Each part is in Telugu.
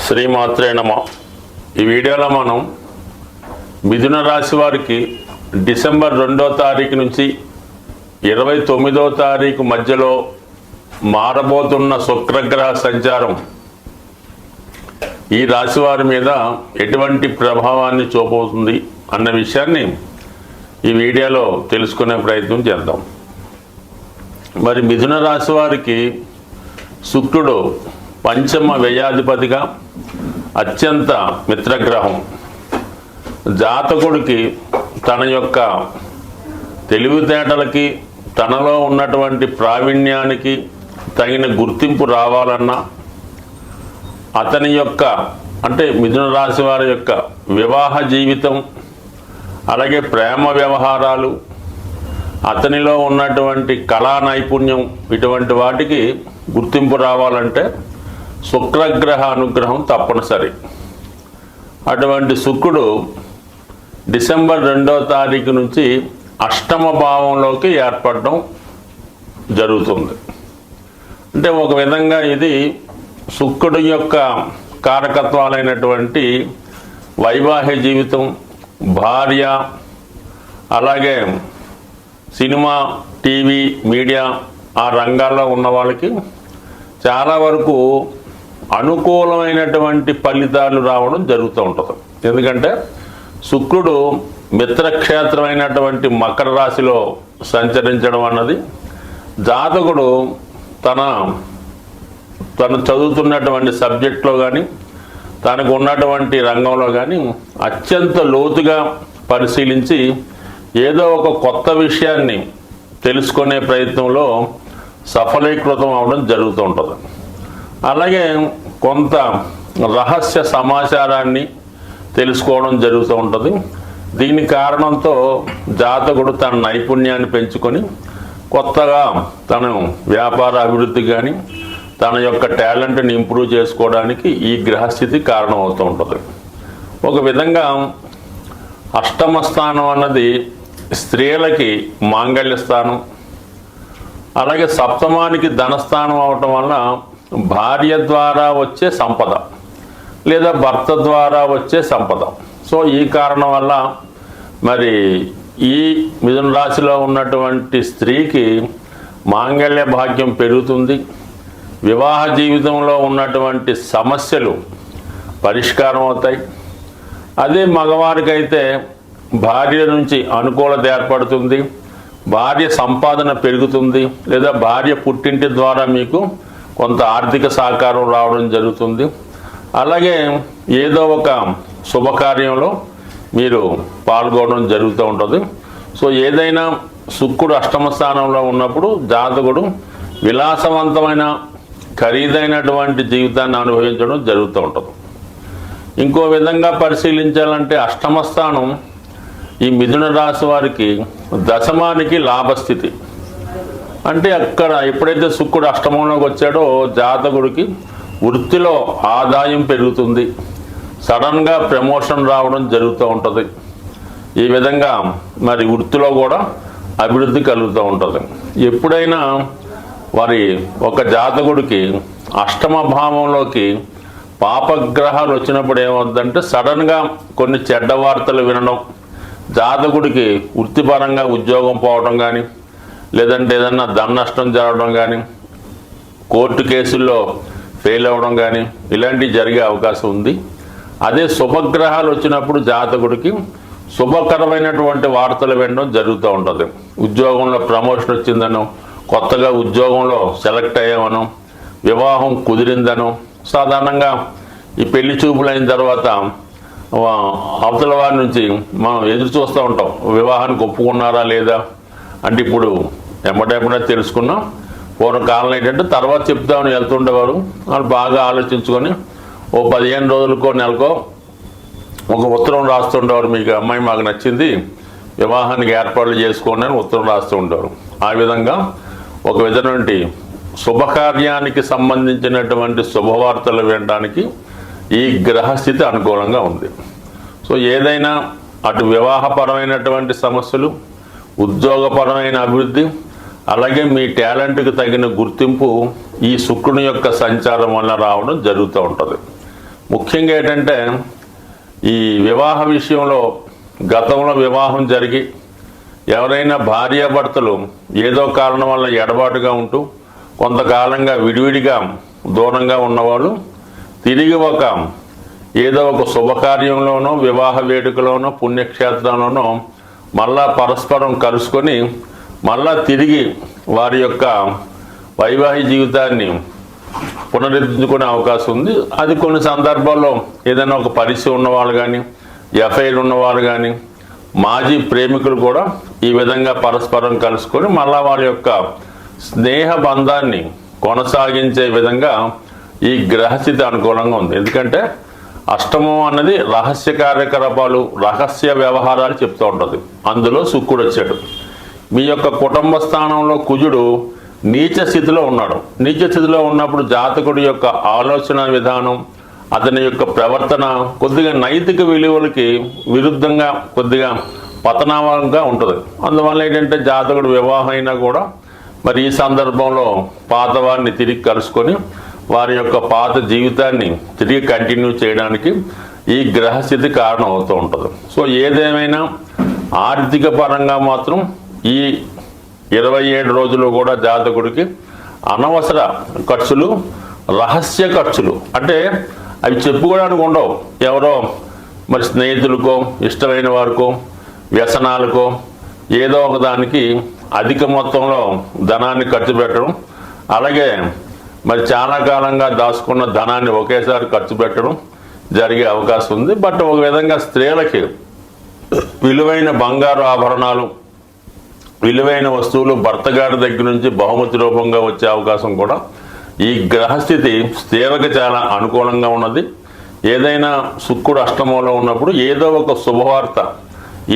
శ్రీమాత్రే నమః. ఈ వీడియోలో మనం మిథున రాశి వారికి డిసెంబర్ 2వ తారీఖు నుంచి 29వ తారీఖు మధ్యలో మారబోతున్న శుక్రగ్రహ సంచారం ఈ రాశి వారి మీద ఎటువంటి ప్రభావాన్ని చూపబోతుంది అన్న విషయాన్ని ఈ వీడియోలో తెలుసుకునే ప్రయత్నం చేద్దాం. మరి మిథున రాశి వారికి శుక్రుడు పంచమ వ్యయాధిపతిగా అత్యంత మిత్రగ్రహం. జాతకుడికి తన యొక్క తెలివితేటలకి తనలో ఉన్నటువంటి ప్రావీణ్యానికి తగిన గుర్తింపు రావాలన్నా, అతని యొక్క అంటే మిథున రాశి వారి యొక్క వివాహ జీవితం, అలాగే ప్రేమ వ్యవహారాలు, అతనిలో ఉన్నటువంటి కళా నైపుణ్యం, ఇటువంటి వాటికి గుర్తింపు రావాలంటే శుక్రగ్రహ అనుగ్రహం తప్పనిసరి. అటువంటి శుక్రుడు డిసెంబర్ 2వ తారీఖు నుంచి అష్టమ భావంలోకి ఏర్పడడం జరుగుతుంది. అంటే ఒక విధంగా ఇది శుక్రుడి యొక్క కారకత్వాలైనటువంటి వైవాహిక జీవితం, భార్య, అలాగే సినిమా, టీవీ, మీడియా ఆ రంగాల్లో ఉన్న వాళ్ళకి చాలా వరకు అనుకూలమైనటువంటి ఫలితాలు రావడం జరుగుతూ ఉంటుంది. ఎందుకంటే శుక్రుడు మిత్రక్షేత్రమైనటువంటి మకర రాశిలో సంచరించడం అన్నది జాతకుడు తను చదువుతున్నటువంటి సబ్జెక్ట్లో కానీ తనకు ఉన్నటువంటి రంగంలో కానీ అత్యంత లోతుగా పరిశీలించి ఏదో ఒక కొత్త విషయాన్ని తెలుసుకునే ప్రయత్నంలో సఫలీకృతం అవడం జరుగుతూ ఉంటుంది. అలాగే కొంత రహస్య సమాచారాన్ని తెలుసుకోవడం జరుగుతూ ఉంటుంది. దీని కారణంతో జాతకుడు తన నైపుణ్యాన్ని పెంచుకొని కొత్తగా తను వ్యాపార అభివృద్ధి కానీ తన యొక్క టాలెంట్ని ఇంప్రూవ్ చేసుకోవడానికి ఈ గ్రహస్థితి కారణం అవుతూ ఉంటుంది. ఒక విధంగా అష్టమ స్థానం అన్నది స్త్రీలకి మాంగళ్య స్థానం, అలాగే సప్తమానికి ధనస్థానం అవటం వల్ల భార్య ద్వారా వచ్చే సంపద లేదా భర్త ద్వారా వచ్చే సంపద. సో ఈ కారణం వల్ల మరి ఈ మిథున రాశిలో ఉన్నటువంటి స్త్రీకి మాంగళ్య భాగ్యం పెరుగుతుంది. వివాహ జీవితంలో ఉన్నటువంటి సమస్యలు పరిష్కారం అవుతాయి. అదే మగవారికైతే భార్య నుంచి అనుకూలత ఏర్పడుతుంది, భార్య సంపాదన పెరుగుతుంది, లేదా భార్య పుట్టింటి ద్వారా మీకు కొంత ఆర్థిక సహకారం రావడం జరుగుతుంది. అలాగే ఏదో ఒక శుభకార్యంలో మీరు పాల్గొనడం జరుగుతూ ఉంటుంది. సో ఏదైనా శుక్రుడు అష్టమ స్థానంలో ఉన్నప్పుడు జాతకుడు విలాసవంతమైన ఖరీదైనటువంటి జీవితాన్ని అనుభవించడం జరుగుతూ ఉంటుంది. ఇంకో విధంగా పరిశీలించాలంటే అష్టమ స్థానం ఈ మిథున రాశి వారికి దశమానికి లాభస్థితి. అంటే అక్కడ ఎప్పుడైతే శుక్రుడు అష్టమంలోకి వచ్చాడో జాతకుడికి వృత్తిలో ఆదాయం పెరుగుతుంది, సడన్గా ప్రమోషన్ రావడం జరుగుతూ ఉంటుంది. ఈ విధంగా మరి వృత్తిలో కూడా అభివృద్ధి కలుగుతూ ఉంటుంది. ఎప్పుడైనా మరి ఒక జాతకుడికి అష్టమ భావంలోకి పాపగ్రహాలు వచ్చినప్పుడు ఏమవుతుందంటే సడన్గా కొన్ని చెడ్డ వార్తలు వినడం, జాతకుడికి వృత్తిపరంగా ఉద్యోగం పోవడం కానీ, లేదంటే ఏదన్నా ధన నష్టం జరగడం కానీ, కోర్టు కేసుల్లో ఫెయిల్ అవ్వడం కానీ ఇలాంటివి జరిగే అవకాశం ఉంది. అదే శుభగ్రహాలు వచ్చినప్పుడు జాతకుడికి శుభకరమైనటువంటి వార్తలు వినడం జరుగుతూ ఉంటుంది. ఉద్యోగంలో ప్రమోషన్ వచ్చిందనో, కొత్తగా ఉద్యోగంలో సెలెక్ట్ అయ్యామనో, వివాహం కుదిరిందనో, సాధారణంగా ఈ పెళ్లి చూపులు అయిన తర్వాత అవతల వారి నుంచి మనం ఎదురు చూస్తూ ఉంటాం, వివాహానికి ఒప్పుకున్నారా లేదా అంటే. ఇప్పుడు ఎమ్మటెమ్మటే తెలుసుకున్నాం. పూర్వకాలంలో ఏంటంటే తర్వాత చెప్తామని వెళ్తుండేవారు. వాళ్ళు బాగా ఆలోచించుకొని ఓ 15 రోజులకో నెలకో ఒక ఉత్తరం రాస్తుండేవారు, మీకు అమ్మాయి మాకు నచ్చింది, వివాహానికి ఏర్పాట్లు చేసుకోండి అని ఉత్తరం రాస్తూ ఉండేవారు. ఆ విధంగా ఒక విధమైనటువంటి శుభకార్యానికి సంబంధించినటువంటి శుభవార్తలు వినడానికి ఈ గ్రహస్థితి అనుకూలంగా ఉంది. సో ఏదైనా అటు వివాహపరమైనటువంటి సమస్యలు, ఉద్యోగపరమైన అభివృద్ధి, అలాగే మీ టాలెంట్కి తగిన గుర్తింపు ఈ శుక్రుని యొక్క సంచారం వల్ల రావడం జరుగుతూ ఉంటుంది. ముఖ్యంగా ఏంటంటే ఈ వివాహ విషయంలో గతంలో వివాహం జరిగి ఎవరైనా భార్యాభర్తలు ఏదో కారణం వల్ల ఎడబాటుగా ఉంటూ కొంతకాలంగా విడివిడిగా దూరంగా ఉన్నవాళ్ళు తిరిగి ఏదో ఒక శుభకార్యంలోనో వివాహ వేడుకలోనో పుణ్యక్షేత్రంలోనో మళ్ళా పరస్పరం కలుసుకొని మళ్ళా తిరిగి వారి యొక్క వైవాహిక జీవితాన్ని పునరుద్ధరించుకునే అవకాశం ఉంది. అది కొన్ని సందర్భాల్లో ఏదైనా ఒక పరిచయం ఉన్నవాళ్ళు కానీ ఎఫ్ఐఆర్ ఉన్నవాళ్ళు కానీ మాజీ ప్రేమికులు కూడా ఈ విధంగా పరస్పరం కలుసుకొని మళ్ళా వారి యొక్క స్నేహ బంధాన్ని కొనసాగించే విధంగా ఈ గ్రహస్థితి అనుకూలంగా ఉంది. ఎందుకంటే అష్టమం అన్నది రహస్య కార్యకలాపాలు, రహస్య వ్యవహారాలు చెప్తూ ఉంటుంది. అందులో శుక్రుడు వచ్చాడు. మీ యొక్క కుటుంబ స్థానంలో కుజుడు నీచ స్థితిలో ఉన్నాడు. నీచ స్థితిలో ఉన్నప్పుడు జాతకుడి యొక్క ఆలోచన విధానం, అతని యొక్క ప్రవర్తన కొద్దిగా నైతిక విలువలకి విరుద్ధంగా కొద్దిగా పతనావంగా ఉంటుంది. అందువల్ల ఏంటంటే జాతకుడు వివాహం అయినా కూడా మరి ఈ సందర్భంలో పాత వారిని తిరిగి కలుసుకొని వారి యొక్క పాత జీవితాన్ని తిరిగి కంటిన్యూ చేయడానికి ఈ గ్రహస్థితి కారణం అవుతూ ఉంటుంది. సో ఏదేమైనా ఆర్థిక పరంగా మాత్రం ఈ 27 రోజులు కూడా జాతకుడికి అనవసర ఖర్చులు, రహస్య ఖర్చులు, అంటే అవి చెప్పుకోవడానికి ఉండవు. ఎవరో మరి స్నేహితులకో ఇష్టమైన వారికో వ్యసనాలకో ఏదో ఒక దానికి అధిక మొత్తంలో ధనాన్ని ఖర్చు పెట్టడం, అలాగే మరి చాలా కాలంగా దాచుకున్న ధనాన్ని ఒకేసారి ఖర్చు పెట్టడం జరిగే అవకాశం ఉంది. బట్ ఒక విధంగా స్త్రీలకి విలువైన బంగారు ఆభరణాలు, విలువైన వస్తువులు భర్త గారి దగ్గర నుంచి బహుమతి రూపంగా వచ్చే అవకాశం కూడా ఈ గ్రహస్థితి స్త్రీలకు చాలా అనుకూలంగా ఉన్నది. ఏదైనా శుక్రుడు అష్టమంలో ఉన్నప్పుడు ఏదో ఒక శుభవార్త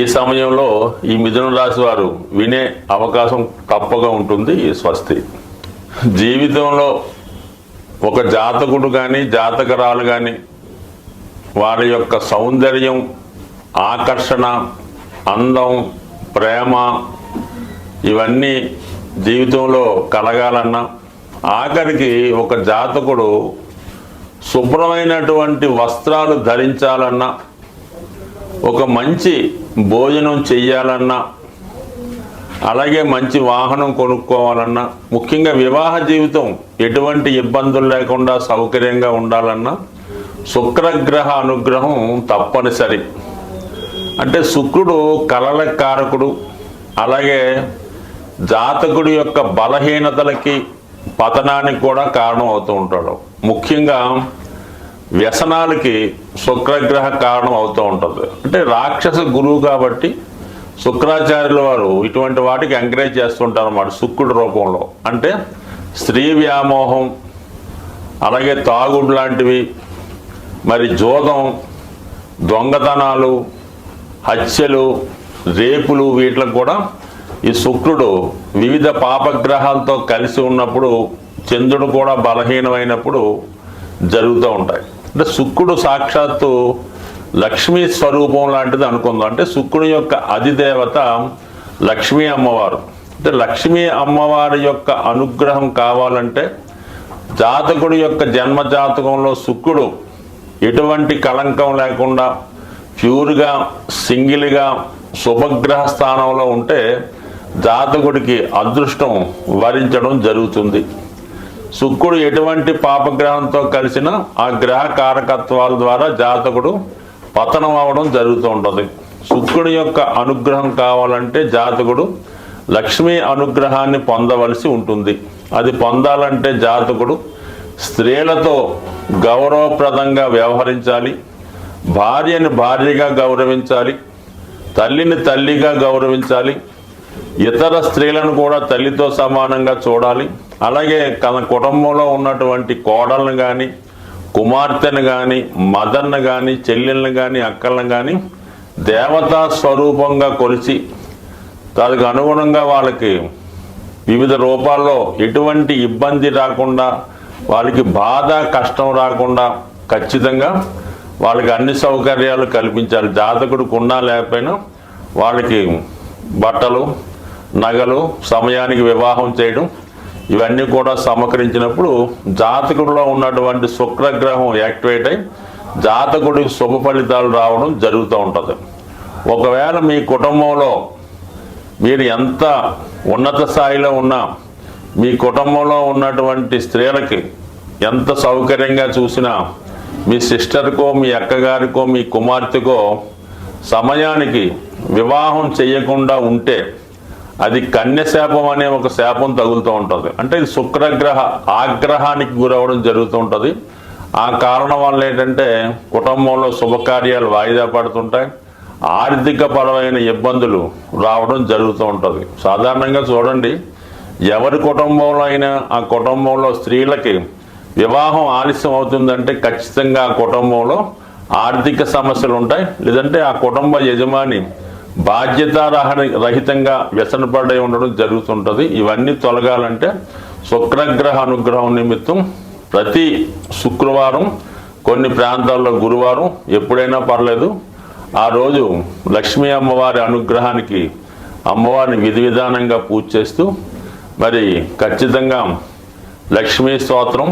ఈ సమయంలో ఈ మిథున రాశి వారు వినే అవకాశం తప్పగా ఉంటుంది. ఈ స్వస్తి. జీవితంలో ఒక జాతకుడు కానీ జాతకరాలు కానీ వారి యొక్క సౌందర్యం, ఆకర్షణ, అందం, ప్రేమ ఇవన్నీ జీవితంలో కలగాలన్నా, ఆఖరికి ఒక జాతకుడు శుభ్రమైనటువంటి వస్త్రాలు ధరించాలన్నా, ఒక మంచి భోజనం చెయ్యాలన్నా, అలాగే మంచి వాహనం కొనుక్కోవాలన్నా, ముఖ్యంగా వివాహ జీవితం ఎటువంటి ఇబ్బందులు లేకుండా సౌకర్యంగా ఉండాలన్నా శుక్రగ్రహ అనుగ్రహం తప్పనిసరి. అంటే శుక్రుడు కలల కారకుడు, అలాగే జాతకుడి యొక్క బలహీనతలకి పతనానికి కూడా కారణం అవుతూ ఉంటాడు. ముఖ్యంగా వ్యసనాలకి శుక్రగ్రహ కారణం అవుతూ ఉంటుంది. అంటే రాక్షస గురువు కాబట్టి శుక్రాచార్యుల వారు ఇటువంటి వాటికి ఎంకరేజ్ చేస్తుంటారు అన్నమాట శుక్రుడి రూపంలో. అంటే స్త్రీ వ్యామోహం, అలాగే తాగుడు లాంటివి, మరి జోదం, దొంగతనాలు, హత్యలు, రేపులు, వీటికి కూడా ఈ శుక్రుడు వివిధ పాపగ్రహాలతో కలిసి ఉన్నప్పుడు, చంద్రుడు కూడా బలహీనమైనప్పుడు జరుగుతూ ఉంటాయి. అంటే శుక్రుడు సాక్షాత్తు లక్ష్మీ స్వరూపం లాంటిది అనుకుందాం. అంటే శుక్రుని యొక్క అధిదేవత లక్ష్మీ అమ్మవారు. అంటే లక్ష్మీ అమ్మవారి యొక్క అనుగ్రహం కావాలంటే జాతకుడి యొక్క జన్మ జాతకంలో శుక్రుడు ఎటువంటి కళంకం లేకుండా ప్యూర్గా సింగిల్గా శుభగ్రహ స్థానంలో ఉంటే జాతకుడికి అదృష్టం వరించడం జరుగుతుంది. శుక్రుడు ఎటువంటి పాపగ్రహంతో కలిసినా ఆ గ్రహ కారకత్వాల ద్వారా జాతకుడు పతనం అవ్వడం జరుగుతూ ఉంటుంది. శుక్రుడి యొక్క అనుగ్రహం కావాలంటే జాతకుడు లక్ష్మీ అనుగ్రహాన్ని పొందవలసి ఉంటుంది. అది పొందాలంటే జాతకుడు స్త్రీలతో గౌరవప్రదంగా వ్యవహరించాలి, భార్యని భార్యగా గౌరవించాలి, తల్లిని తల్లిగా గౌరవించాలి, ఇతర స్త్రీలను కూడా తల్లితో సమానంగా చూడాలి. అలాగే తన కుటుంబంలో ఉన్నటువంటి కోడలను కానీ, కుమార్తెను కానీ, మదర్ను కానీ, చెల్లెలను కానీ, అక్కలను కానీ దేవతా స్వరూపంగా కొలిచి దానికి అనుగుణంగా వాళ్ళకి వివిధ రూపాల్లో ఎటువంటి ఇబ్బంది రాకుండా, వాళ్ళకి బాధ కష్టం రాకుండా ఖచ్చితంగా వాళ్ళకి అన్ని సౌకర్యాలు కల్పించాలి. జాతకుడు కొన్నా లేకపోయినా వాళ్ళకి బట్టలు, నగలు, సమయానికి వివాహం చేయడం ఇవన్నీ కూడా సమకరించినప్పుడు జాతకుడిలో ఉన్నటువంటి శుక్రగ్రహం యాక్టివేట్ అయి జాతకుడికి శుభ ఫలితాలు రావడం జరుగుతూ ఉంటుంది. ఒకవేళ మీ కుటుంబంలో మీరు ఎంత ఉన్నత స్థాయిలో ఉన్నా మీ కుటుంబంలో ఉన్నటువంటి స్త్రీలకి ఎంత సౌకర్యంగా చూసినా మీ సిస్టర్కో మీ అక్కగారికో మీ కుమార్తెకో సమయానికి వివాహం చేయకుండా ఉంటే అది కన్యశాపం అనే ఒక శాపం తగులుతూ ఉంటుంది. అంటే ఇది శుక్రగ్రహ ఆగ్రహానికి గురవడం జరుగుతూ ఉంటుంది. ఆ కారణం వల్ల ఏంటంటే కుటుంబంలో శుభకార్యాలు వాయిదా పడుతుంటాయి, ఆర్థిక పరమైన ఇబ్బందులు రావడం జరుగుతూ ఉంటుంది. సాధారణంగా చూడండి, ఎవరి కుటుంబంలో అయినా ఆ కుటుంబంలో స్త్రీలకి వివాహం ఆలస్యం అవుతుందంటే ఖచ్చితంగా ఆ కుటుంబంలో ఆర్థిక సమస్యలు ఉంటాయి, లేదంటే ఆ కుటుంబ యజమాని బాధ్యతారహితంగా వ్యసనపడి ఉండడం జరుగుతుంటుంది. ఇవన్నీ తొలగాలంటే శుక్రగ్రహ అనుగ్రహం నిమిత్తం ప్రతి శుక్రవారం, కొన్ని ప్రాంతాల్లో గురువారం, ఎప్పుడైనా పర్లేదు, ఆ రోజు లక్ష్మీ అమ్మవారి అనుగ్రహానికి అమ్మవారిని విధి విధానంగా పూజ చేస్తూ మరి ఖచ్చితంగా లక్ష్మీ స్తోత్రం,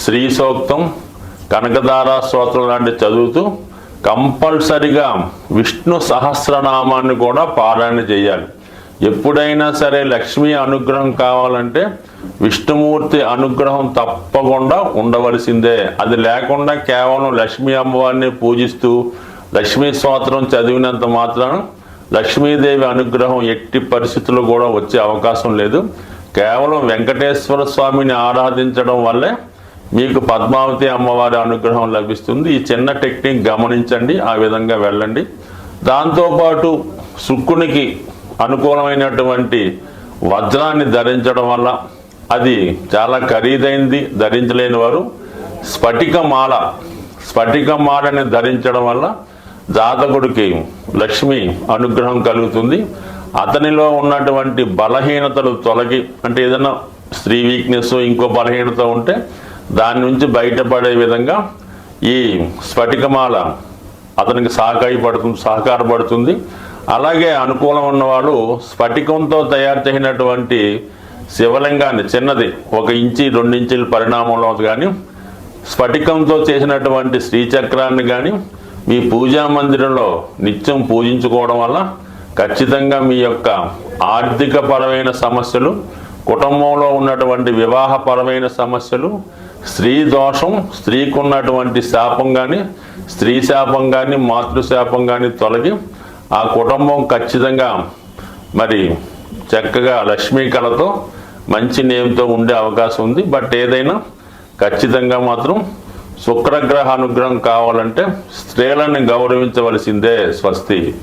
శ్రీ సూక్తం, కనకదార స్తోత్రం లాంటివి చదువుతూ కంపల్సరిగా విష్ణు సహస్రనామాన్ని కూడా పారాయణ చేయాలి. ఎప్పుడైనా సరే లక్ష్మీ అనుగ్రహం కావాలంటే విష్ణుమూర్తి అనుగ్రహం తప్పకుండా ఉండవలసిందే. అది లేకుండా కేవలం లక్ష్మీ అమ్మవారిని పూజిస్తూ లక్ష్మీ స్తోత్రం చదివినంత మాత్రాన లక్ష్మీదేవి అనుగ్రహం ఎట్టి పరిస్థితుల్లో కూడా వచ్చే అవకాశం లేదు. కేవలం వెంకటేశ్వర స్వామిని ఆరాధించడం వల్లే మీకు పద్మావతి అమ్మవారి అనుగ్రహం లభిస్తుంది. ఈ చిన్న టెక్నిక్ గమనించండి, ఆ విధంగా వెళ్ళండి. దాంతోపాటు శుక్రునికి అనుకూలమైనటువంటి వజ్రాన్ని ధరించడం వల్ల, అది చాలా ఖరీదైంది, ధరించలేని వారు స్ఫటిక మాలని ధరించడం వల్ల జాతకుడికి లక్ష్మి అనుగ్రహం కలుగుతుంది. అతనిలో ఉన్నటువంటి బలహీనతలు తొలగి, అంటే ఏదైనా స్త్రీ వీక్నెస్, ఇంకో బలహీనత ఉంటే దాని నుంచి బయటపడే విధంగా ఈ స్ఫటికమాల అతనికి సహకారపడుతుంది. అలాగే అనుకూలం ఉన్నవాడు స్ఫటికంతో తయారు చేసినటువంటి శివలింగాన్ని, చిన్నది 1 ఇంచి 2 ఇంచుల పరిణామంలో కానీ స్ఫటికంతో చేసినటువంటి శ్రీచక్రాన్ని కానీ మీ పూజా మందిరంలో నిత్యం పూజించుకోవడం వల్ల ఖచ్చితంగా మీ యొక్క ఆర్థిక పరమైన సమస్యలు, కుటుంబంలో ఉన్నటువంటి వివాహపరమైన సమస్యలు, స్త్రీ దోషం, స్త్రీకి ఉన్నటువంటి శాపం కానీ, స్త్రీ శాపం కానీ, మాతృశాపం కానీ తొలగి ఆ కుటుంబం ఖచ్చితంగా మరి చక్కగా లక్ష్మీ కళతో మంచి నేమ్తో ఉండే అవకాశం ఉంది. బట్ ఏదైనా ఖచ్చితంగా మాత్రం శుక్రగ్రహ అనుగ్రహం కావాలంటే స్త్రీలను గౌరవించవలసిందే. స్వస్తి.